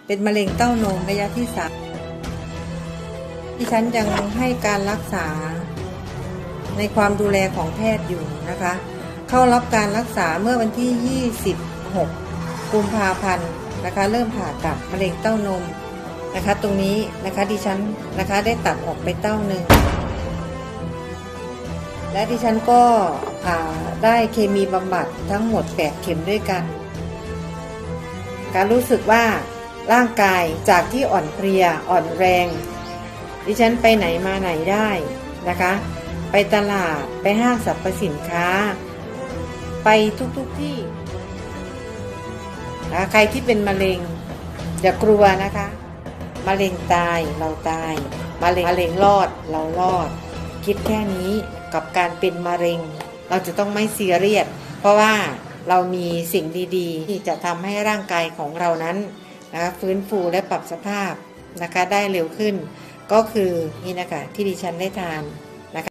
เป็นมะเร็งเต้านมระยะที่ 3ดิฉันยังให้การรักษาในความดูแลของแพทย์อยู่นะคะ เข้ารับการรักษาเมื่อวันที่ 26 กุมภาพันธ์นะคะเริ่มผ่าตัดมะเร็งเต้านมนะคะตรงนี้นะคะดิฉันนะคะได้ตัดออกไปเต้าหนึ่งและดิฉันก็ได้เคมีบำบัดทั้งหมด8เข็มด้วยกันการรู้สึกว่าร่างกายจากที่อ่อนเพลียอ่อนแรงดิฉันไปไหนมาไหนได้นะคะไปตลาดไปห้างสรรพสินค้าไปทุกที่นะใครที่เป็นมะเร็งอย่ากลัวนะคะมะเร็งตายเราตายมะเร็งรอดเรารอดคิดแค่นี้กับการเป็นมะเร็งเราจะต้องไม่ซีเรียสเพราะว่าเรามีสิ่งดีๆที่จะทำให้ร่างกายของเรานั้นนะคะฟื้นฟูและปรับสภาพนะคะได้เร็วขึ้นก็คือนี่นะคะที่ดิฉันได้ทาน